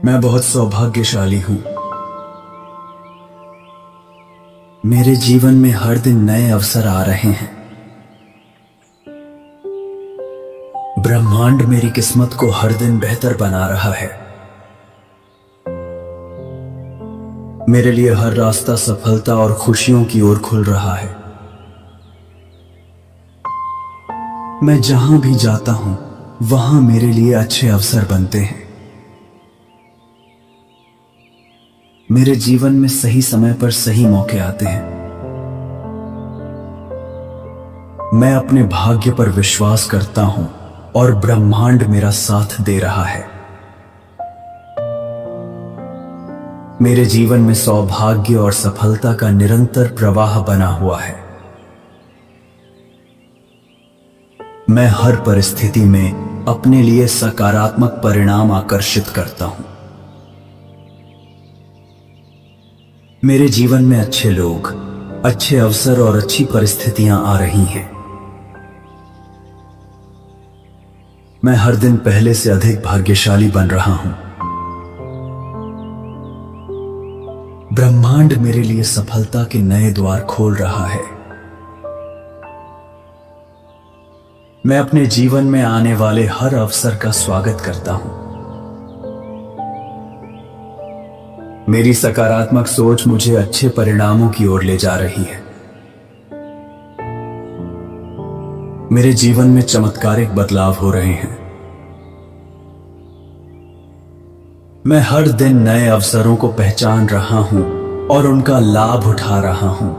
मैं बहुत सौभाग्यशाली हूं। मेरे जीवन में हर दिन नए अवसर आ रहे हैं। ब्रह्मांड मेरी किस्मत को हर दिन बेहतर बना रहा है। मेरे लिए हर रास्ता सफलता और खुशियों की ओर खुल रहा है। मैं जहां भी जाता हूं वहां मेरे लिए अच्छे अवसर बनते हैं। मेरे जीवन में सही समय पर सही मौके आते हैं। मैं अपने भाग्य पर विश्वास करता हूं और ब्रह्मांड मेरा साथ दे रहा है। मेरे जीवन में सौभाग्य और सफलता का निरंतर प्रवाह बना हुआ है। मैं हर परिस्थिति में अपने लिए सकारात्मक परिणाम आकर्षित करता हूं। मेरे जीवन में अच्छे लोग, अच्छे अवसर और अच्छी परिस्थितियां आ रही हैं। मैं हर दिन पहले से अधिक भाग्यशाली बन रहा हूं। ब्रह्मांड मेरे लिए सफलता के नए द्वार खोल रहा है। मैं अपने जीवन में आने वाले हर अवसर का स्वागत करता हूं। मेरी सकारात्मक सोच मुझे अच्छे परिणामों की ओर ले जा रही है। मेरे जीवन में चमत्कारिक बदलाव हो रहे हैं। मैं हर दिन नए अवसरों को पहचान रहा हूं और उनका लाभ उठा रहा हूं।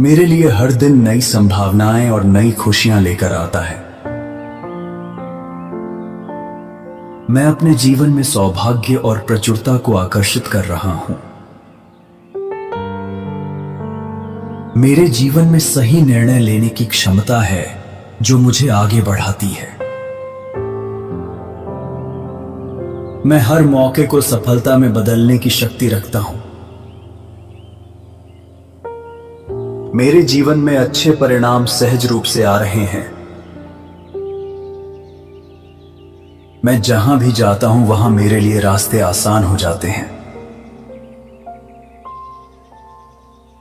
मेरे लिए हर दिन नई संभावनाएं और नई खुशियां लेकर आता है। मैं अपने जीवन में सौभाग्य और प्रचुरता को आकर्षित कर रहा हूं। मेरे जीवन में सही निर्णय लेने की क्षमता है जो मुझे आगे बढ़ाती है। मैं हर मौके को सफलता में बदलने की शक्ति रखता हूं। मेरे जीवन में अच्छे परिणाम सहज रूप से आ रहे हैं। मैं जहां भी जाता हूं वहां मेरे लिए रास्ते आसान हो जाते हैं।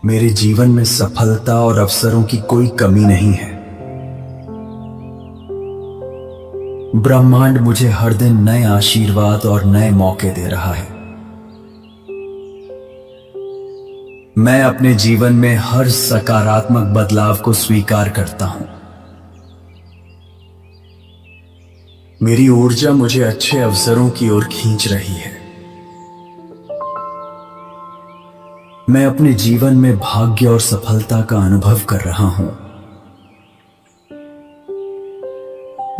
मेरे जीवन में सफलता और अवसरों की कोई कमी नहीं है। ब्रह्मांड मुझे हर दिन नए आशीर्वाद और नए मौके दे रहा है। मैं अपने जीवन में हर सकारात्मक बदलाव को स्वीकार करता हूं। मेरी ऊर्जा मुझे अच्छे अवसरों की ओर खींच रही है। मैं अपने जीवन में भाग्य और सफलता का अनुभव कर रहा हूं।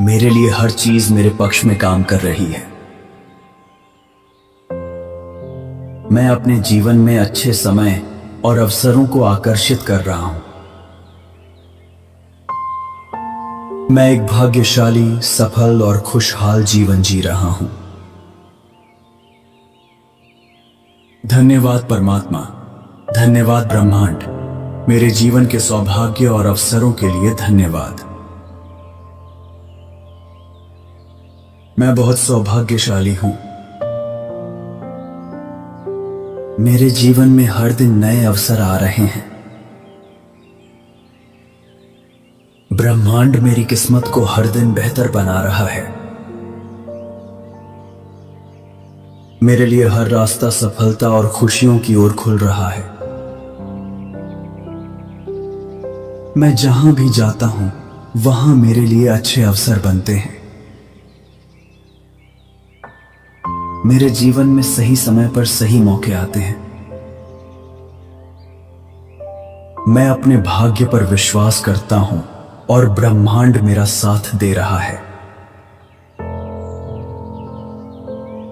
मेरे लिए हर चीज मेरे पक्ष में काम कर रही है। मैं अपने जीवन में अच्छे समय और अवसरों को आकर्षित कर रहा हूं। मैं एक भाग्यशाली, सफल और खुशहाल जीवन जी रहा हूं। धन्यवाद परमात्मा, धन्यवाद ब्रह्मांड, मेरे जीवन के सौभाग्य और अवसरों के लिए धन्यवाद। मैं बहुत सौभाग्यशाली हूं। मेरे जीवन में हर दिन नए अवसर आ रहे हैं। ब्रह्मांड मेरी किस्मत को हर दिन बेहतर बना रहा है। मेरे लिए हर रास्ता सफलता और खुशियों की ओर खुल रहा है। मैं जहां भी जाता हूं वहां मेरे लिए अच्छे अवसर बनते हैं। मेरे जीवन में सही समय पर सही मौके आते हैं। मैं अपने भाग्य पर विश्वास करता हूं और ब्रह्मांड मेरा साथ दे रहा है।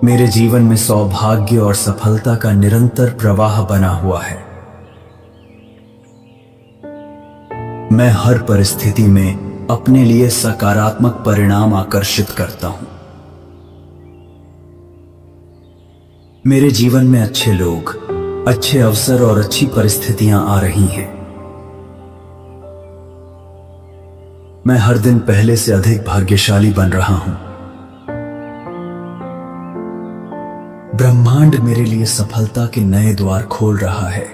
मेरे जीवन में सौभाग्य और सफलता का निरंतर प्रवाह बना हुआ है। मैं हर परिस्थिति में अपने लिए सकारात्मक परिणाम आकर्षित करता हूं। मेरे जीवन में अच्छे लोग, अच्छे अवसर और अच्छी परिस्थितियां आ रही हैं। मैं हर दिन पहले से अधिक भाग्यशाली बन रहा हूं। ब्रह्मांड मेरे लिए सफलता के नए द्वार खोल रहा है।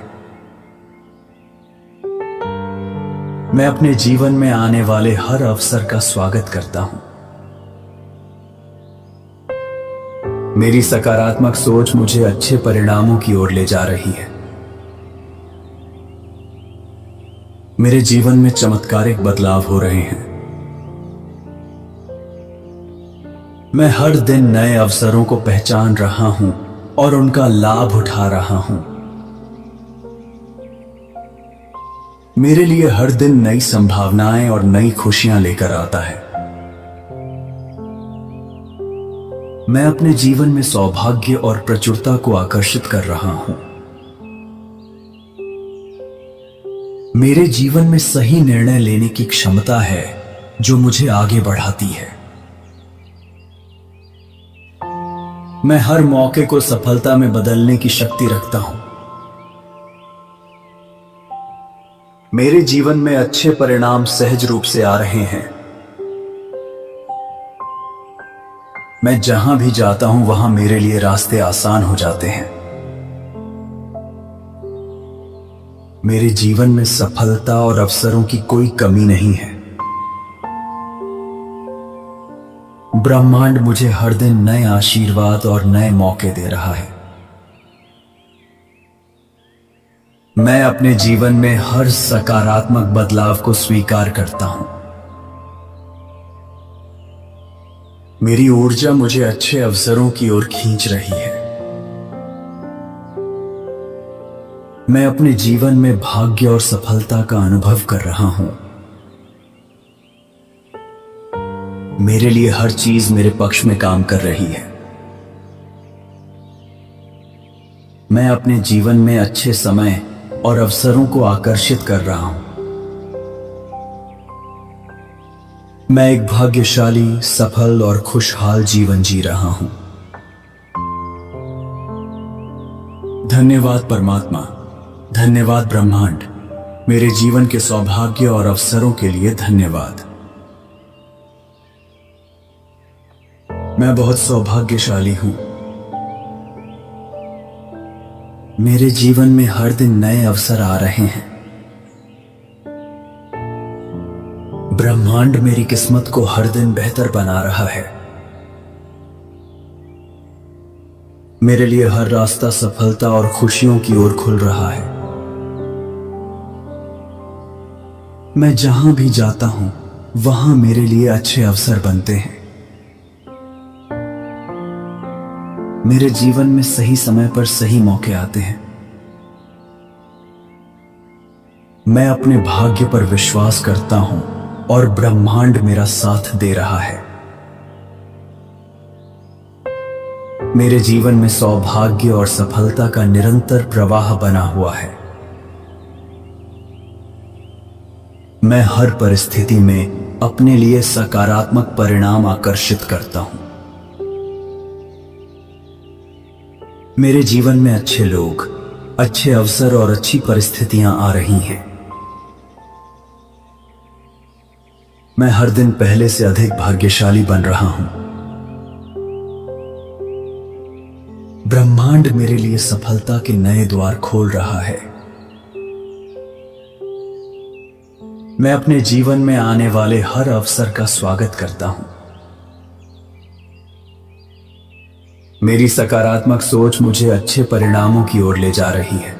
मैं अपने जीवन में आने वाले हर अवसर का स्वागत करता हूं। मेरी सकारात्मक सोच मुझे अच्छे परिणामों की ओर ले जा रही है। मेरे जीवन में चमत्कारिक बदलाव हो रहे हैं। मैं हर दिन नए अवसरों को पहचान रहा हूं और उनका लाभ उठा रहा हूं। मेरे लिए हर दिन नई संभावनाएं और नई खुशियां लेकर आता है। मैं अपने जीवन में सौभाग्य और प्रचुरता को आकर्षित कर रहा हूं। मेरे जीवन में सही निर्णय लेने की क्षमता है जो मुझे आगे बढ़ाती है। मैं हर मौके को सफलता में बदलने की शक्ति रखता हूं। मेरे जीवन में अच्छे परिणाम सहज रूप से आ रहे हैं। मैं जहां भी जाता हूं वहां मेरे लिए रास्ते आसान हो जाते हैं। मेरे जीवन में सफलता और अवसरों की कोई कमी नहीं है। ब्रह्मांड मुझे हर दिन नए आशीर्वाद और नए मौके दे रहा है। मैं अपने जीवन में हर सकारात्मक बदलाव को स्वीकार करता हूं। मेरी ऊर्जा मुझे अच्छे अवसरों की ओर खींच रही है। मैं अपने जीवन में भाग्य और सफलता का अनुभव कर रहा हूं। मेरे लिए हर चीज मेरे पक्ष में काम कर रही है। मैं अपने जीवन में अच्छे समय और अवसरों को आकर्षित कर रहा हूं। मैं एक भाग्यशाली, सफल और खुशहाल जीवन जी रहा हूं। धन्यवाद परमात्मा, धन्यवाद ब्रह्मांड, मेरे जीवन के सौभाग्य और अवसरों के लिए धन्यवाद। मैं बहुत सौभाग्यशाली हूं। मेरे जीवन में हर दिन नए अवसर आ रहे हैं। ब्रह्मांड मेरी किस्मत को हर दिन बेहतर बना रहा है। मेरे लिए हर रास्ता सफलता और खुशियों की ओर खुल रहा है। मैं जहां भी जाता हूं वहां मेरे लिए अच्छे अवसर बनते हैं। मेरे जीवन में सही समय पर सही मौके आते हैं। मैं अपने भाग्य पर विश्वास करता हूं और ब्रह्मांड मेरा साथ दे रहा है। मेरे जीवन में सौभाग्य और सफलता का निरंतर प्रवाह बना हुआ है। मैं हर परिस्थिति में अपने लिए सकारात्मक परिणाम आकर्षित करता हूं। मेरे जीवन में अच्छे लोग, अच्छे अवसर और अच्छी परिस्थितियां आ रही हैं। मैं हर दिन पहले से अधिक भाग्यशाली बन रहा हूं। ब्रह्मांड मेरे लिए सफलता के नए द्वार खोल रहा है। मैं अपने जीवन में आने वाले हर अवसर का स्वागत करता हूं। मेरी सकारात्मक सोच मुझे अच्छे परिणामों की ओर ले जा रही है।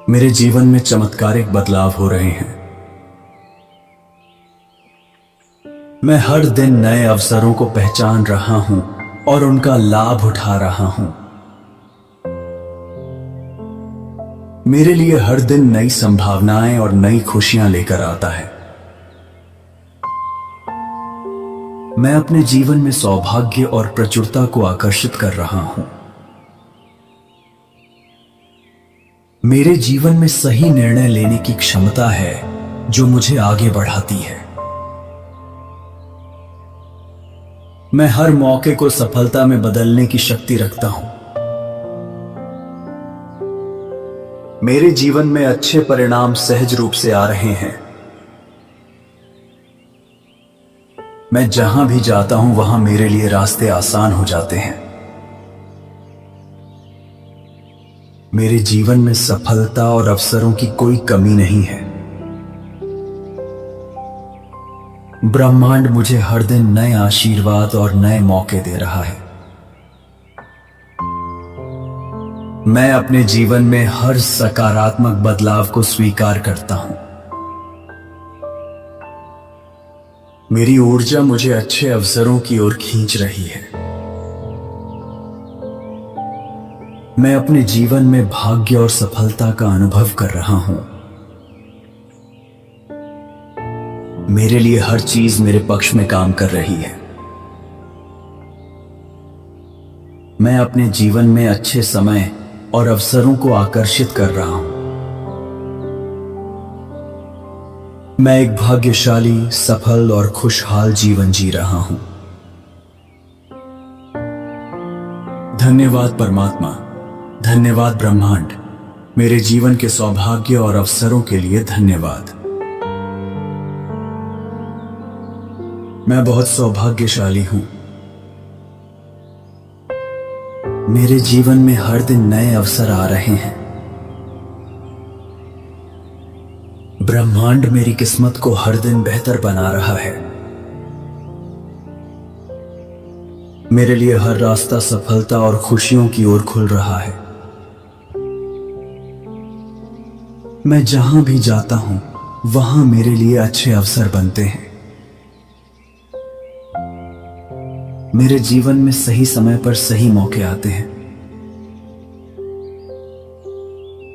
मेरे जीवन में चमत्कारिक बदलाव हो रहे हैं। मैं हर दिन नए अवसरों को पहचान रहा हूं और उनका लाभ उठा रहा हूं। मेरे लिए हर दिन नई संभावनाएं और नई खुशियां लेकर आता है। मैं अपने जीवन में सौभाग्य और प्रचुरता को आकर्षित कर रहा हूं। मेरे जीवन में सही निर्णय लेने की क्षमता है जो मुझे आगे बढ़ाती है। मैं हर मौके को सफलता में बदलने की शक्ति रखता हूं। मेरे जीवन में अच्छे परिणाम सहज रूप से आ रहे हैं। मैं जहां भी जाता हूं वहां मेरे लिए रास्ते आसान हो जाते हैं। मेरे जीवन में सफलता और अवसरों की कोई कमी नहीं है। ब्रह्मांड मुझे हर दिन नए आशीर्वाद और नए मौके दे रहा है। मैं अपने जीवन में हर सकारात्मक बदलाव को स्वीकार करता हूं। मेरी ऊर्जा मुझे अच्छे अवसरों की ओर खींच रही है। मैं अपने जीवन में भाग्य और सफलता का अनुभव कर रहा हूं। मेरे लिए हर चीज मेरे पक्ष में काम कर रही है। मैं अपने जीवन में अच्छे समय और अवसरों को आकर्षित कर रहा हूं। मैं एक भाग्यशाली, सफल और खुशहाल जीवन जी रहा हूं। धन्यवाद परमात्मा, धन्यवाद ब्रह्मांड, मेरे जीवन के सौभाग्य और अवसरों के लिए धन्यवाद। मैं बहुत सौभाग्यशाली हूं। मेरे जीवन में हर दिन नए अवसर आ रहे हैं। ब्रह्मांड मेरी किस्मत को हर दिन बेहतर बना रहा है। मेरे लिए हर रास्ता सफलता और खुशियों की ओर खुल रहा है। मैं जहां भी जाता हूं वहां मेरे लिए अच्छे अवसर बनते हैं। मेरे जीवन में सही समय पर सही मौके आते हैं।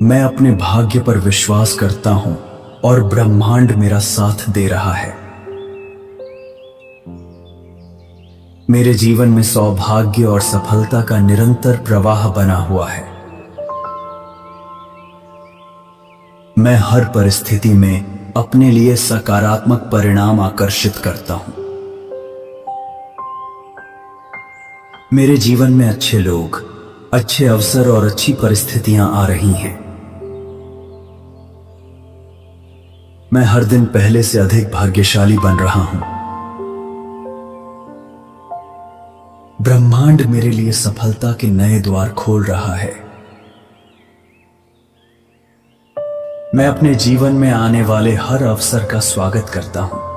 मैं अपने भाग्य पर विश्वास करता हूं और ब्रह्मांड मेरा साथ दे रहा है। मेरे जीवन में सौभाग्य और सफलता का निरंतर प्रवाह बना हुआ है। मैं हर परिस्थिति में अपने लिए सकारात्मक परिणाम आकर्षित करता हूं। मेरे जीवन में अच्छे लोग, अच्छे अवसर और अच्छी परिस्थितियां आ रही हैं। मैं हर दिन पहले से अधिक भाग्यशाली बन रहा हूं। ब्रह्मांड मेरे लिए सफलता के नए द्वार खोल रहा है। मैं अपने जीवन में आने वाले हर अवसर का स्वागत करता हूं।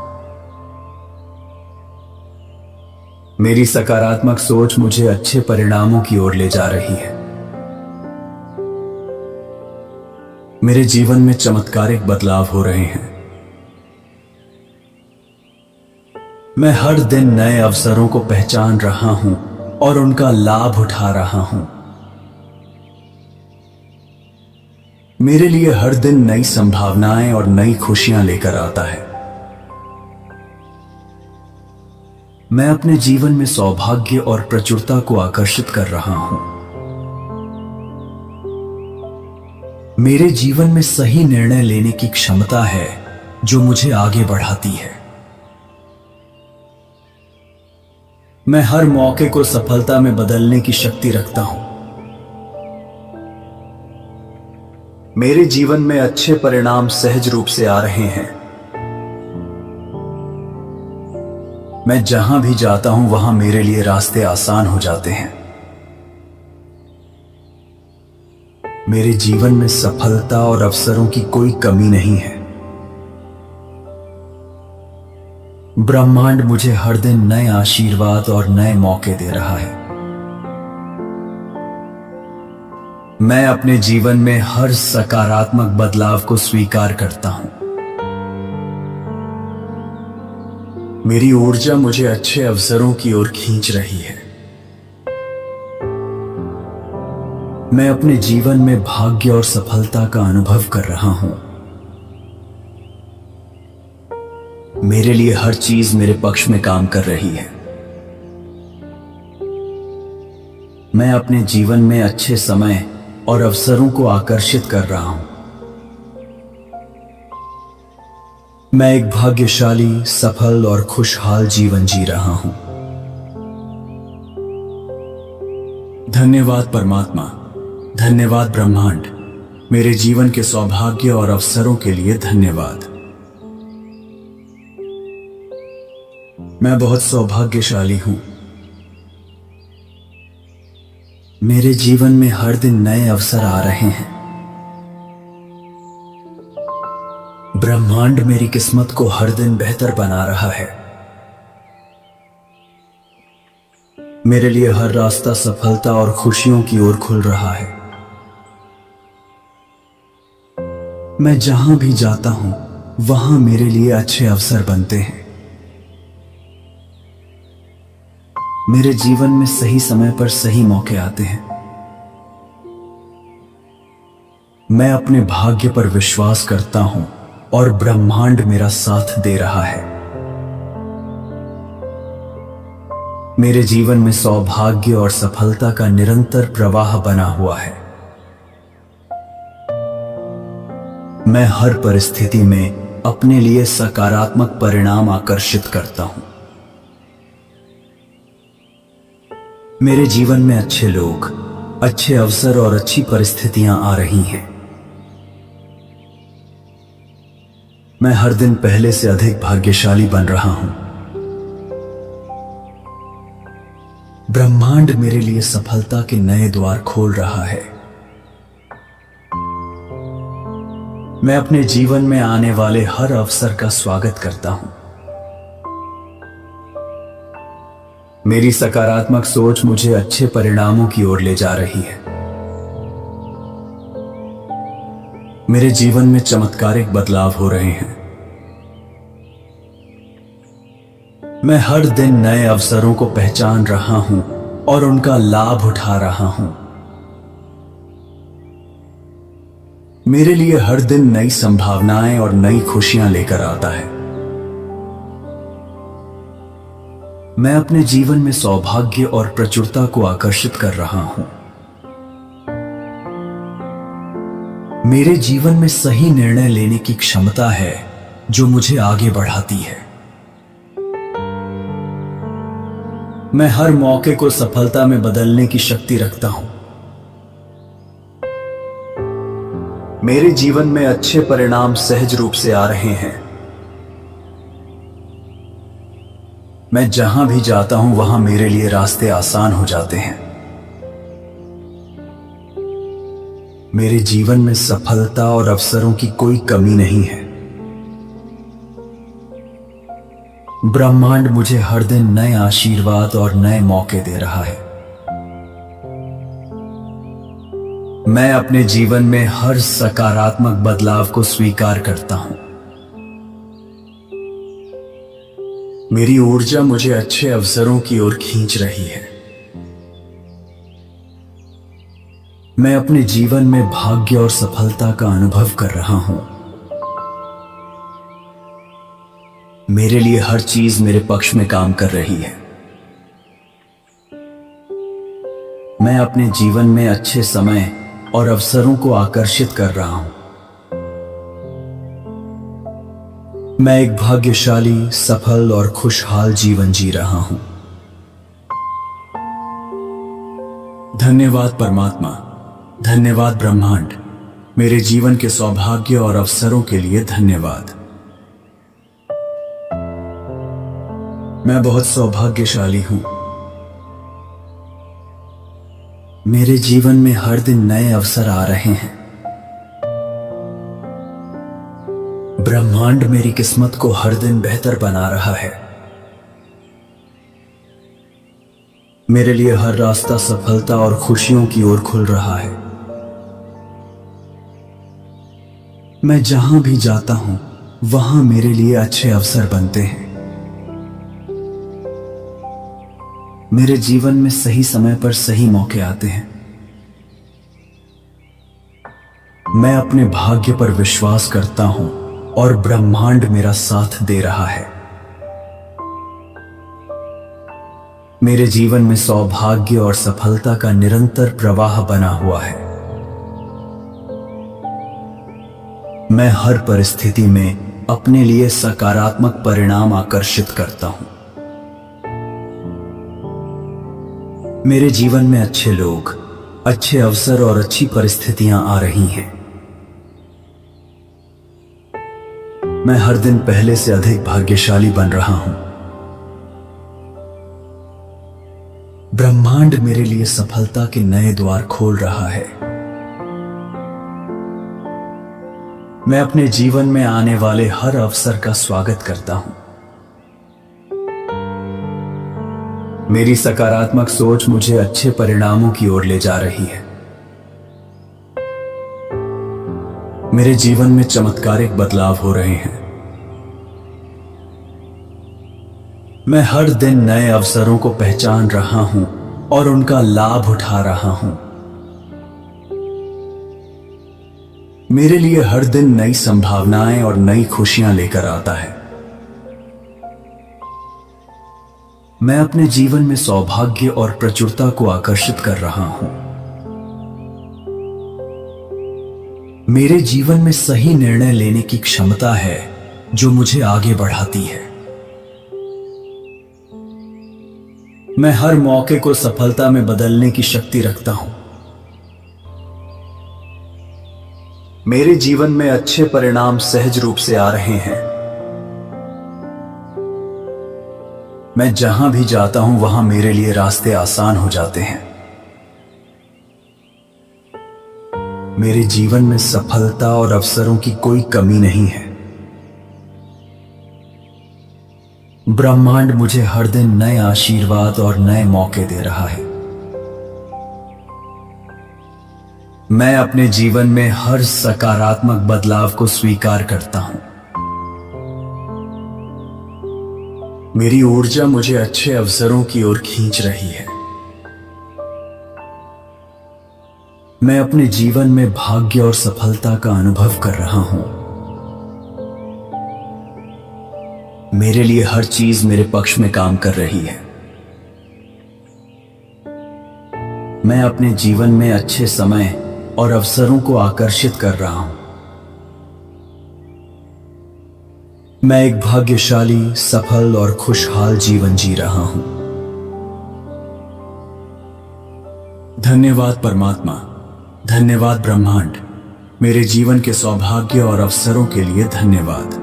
मेरी सकारात्मक सोच मुझे अच्छे परिणामों की ओर ले जा रही है। मेरे जीवन में चमत्कारिक बदलाव हो रहे हैं। मैं हर दिन नए अवसरों को पहचान रहा हूं और उनका लाभ उठा रहा हूं। मेरे लिए हर दिन नई संभावनाएं और नई खुशियां लेकर आता है। मैं अपने जीवन में सौभाग्य और प्रचुरता को आकर्षित कर रहा हूं। मेरे जीवन में सही निर्णय लेने की क्षमता है जो मुझे आगे बढ़ाती है। मैं हर मौके को सफलता में बदलने की शक्ति रखता हूं। मेरे जीवन में अच्छे परिणाम सहज रूप से आ रहे हैं। मैं जहां भी जाता हूं वहां मेरे लिए रास्ते आसान हो जाते हैं। मेरे जीवन में सफलता और अवसरों की कोई कमी नहीं है। ब्रह्मांड मुझे हर दिन नए आशीर्वाद और नए मौके दे रहा है। मैं अपने जीवन में हर सकारात्मक बदलाव को स्वीकार करता हूं। मेरी ऊर्जा मुझे अच्छे अवसरों की ओर खींच रही है। मैं अपने जीवन में भाग्य और सफलता का अनुभव कर रहा हूं। मेरे लिए हर चीज मेरे पक्ष में काम कर रही है। मैं अपने जीवन में अच्छे समय और अवसरों को आकर्षित कर रहा हूं। मैं एक भाग्यशाली, सफल और खुशहाल जीवन जी रहा हूं। धन्यवाद परमात्मा, धन्यवाद ब्रह्मांड, मेरे जीवन के सौभाग्य और अवसरों के लिए धन्यवाद। मैं बहुत सौभाग्यशाली हूं। मेरे जीवन में हर दिन नए अवसर आ रहे हैं। ब्रह्मांड मेरी किस्मत को हर दिन बेहतर बना रहा है। मेरे लिए हर रास्ता सफलता और खुशियों की ओर खुल रहा है। मैं जहां भी जाता हूं वहां मेरे लिए अच्छे अवसर बनते हैं। मेरे जीवन में सही समय पर सही मौके आते हैं। मैं अपने भाग्य पर विश्वास करता हूं और ब्रह्मांड मेरा साथ दे रहा है। मेरे जीवन में सौभाग्य और सफलता का निरंतर प्रवाह बना हुआ है। मैं हर परिस्थिति में अपने लिए सकारात्मक परिणाम आकर्षित करता हूं। मेरे जीवन में अच्छे लोग, अच्छे अवसर और अच्छी परिस्थितियां आ रही हैं। मैं हर दिन पहले से अधिक भाग्यशाली बन रहा हूं। ब्रह्मांड मेरे लिए सफलता के नए द्वार खोल रहा है। मैं अपने जीवन में आने वाले हर अवसर का स्वागत करता हूं। मेरी सकारात्मक सोच मुझे अच्छे परिणामों की ओर ले जा रही है। मेरे जीवन में चमत्कारिक बदलाव हो रहे हैं। मैं हर दिन नए अवसरों को पहचान रहा हूं और उनका लाभ उठा रहा हूं। मेरे लिए हर दिन नई संभावनाएं और नई खुशियां लेकर आता है। मैं अपने जीवन में सौभाग्य और प्रचुरता को आकर्षित कर रहा हूं। मेरे जीवन में सही निर्णय लेने की क्षमता है जो मुझे आगे बढ़ाती है। मैं हर मौके को सफलता में बदलने की शक्ति रखता हूं। मेरे जीवन में अच्छे परिणाम सहज रूप से आ रहे हैं। मैं जहां भी जाता हूं वहां मेरे लिए रास्ते आसान हो जाते हैं। मेरे जीवन में सफलता और अवसरों की कोई कमी नहीं है। ब्रह्मांड मुझे हर दिन नए आशीर्वाद और नए मौके दे रहा है। मैं अपने जीवन में हर सकारात्मक बदलाव को स्वीकार करता हूं। मेरी ऊर्जा मुझे अच्छे अवसरों की ओर खींच रही है। मैं अपने जीवन में भाग्य और सफलता का अनुभव कर रहा हूं। मेरे लिए हर चीज मेरे पक्ष में काम कर रही है। मैं अपने जीवन में अच्छे समय और अवसरों को आकर्षित कर रहा हूं। मैं एक भाग्यशाली, सफल और खुशहाल जीवन जी रहा हूं। धन्यवाद परमात्मा, धन्यवाद ब्रह्मांड, मेरे जीवन के सौभाग्य और अवसरों के लिए धन्यवाद। मैं बहुत सौभाग्यशाली हूं। मेरे जीवन में हर दिन नए अवसर आ रहे हैं। ब्रह्मांड मेरी किस्मत को हर दिन बेहतर बना रहा है। मेरे लिए हर रास्ता सफलता और खुशियों की ओर खुल रहा है। मैं जहां भी जाता हूं वहां मेरे लिए अच्छे अवसर बनते हैं। मेरे जीवन में सही समय पर सही मौके आते हैं। मैं अपने भाग्य पर विश्वास करता हूं और ब्रह्मांड मेरा साथ दे रहा है। मेरे जीवन में सौभाग्य और सफलता का निरंतर प्रवाह बना हुआ है। मैं हर परिस्थिति में अपने लिए सकारात्मक परिणाम आकर्षित करता हूं। मेरे जीवन में अच्छे लोग, अच्छे अवसर और अच्छी परिस्थितियां आ रही हैं। मैं हर दिन पहले से अधिक भाग्यशाली बन रहा हूं। ब्रह्मांड मेरे लिए सफलता के नए द्वार खोल रहा है। मैं अपने जीवन में आने वाले हर अवसर का स्वागत करता हूं। मेरी सकारात्मक सोच मुझे अच्छे परिणामों की ओर ले जा रही है। मेरे जीवन में चमत्कारिक बदलाव हो रहे हैं। मैं हर दिन नए अवसरों को पहचान रहा हूं और उनका लाभ उठा रहा हूं। मेरे लिए हर दिन नई संभावनाएं और नई खुशियां लेकर आता है। मैं अपने जीवन में सौभाग्य और प्रचुरता को आकर्षित कर रहा हूं। मेरे जीवन में सही निर्णय लेने की क्षमता है जो मुझे आगे बढ़ाती है। मैं हर मौके को सफलता में बदलने की शक्ति रखता हूं। मेरे जीवन में अच्छे परिणाम सहज रूप से आ रहे हैं। मैं जहां भी जाता हूं वहां मेरे लिए रास्ते आसान हो जाते हैं। मेरे जीवन में सफलता और अवसरों की कोई कमी नहीं है। ब्रह्मांड मुझे हर दिन नए आशीर्वाद और नए मौके दे रहा है। मैं अपने जीवन में हर सकारात्मक बदलाव को स्वीकार करता हूं। मेरी ऊर्जा मुझे अच्छे अवसरों की ओर खींच रही है। मैं अपने जीवन में भाग्य और सफलता का अनुभव कर रहा हूं। मेरे लिए हर चीज मेरे पक्ष में काम कर रही है। मैं अपने जीवन में अच्छे समय और अवसरों को आकर्षित कर रहा हूं। मैं एक भाग्यशाली, सफल और खुशहाल जीवन जी रहा हूं। धन्यवाद परमात्मा, धन्यवाद ब्रह्मांड, मेरे जीवन के सौभाग्य और अवसरों के लिए धन्यवाद।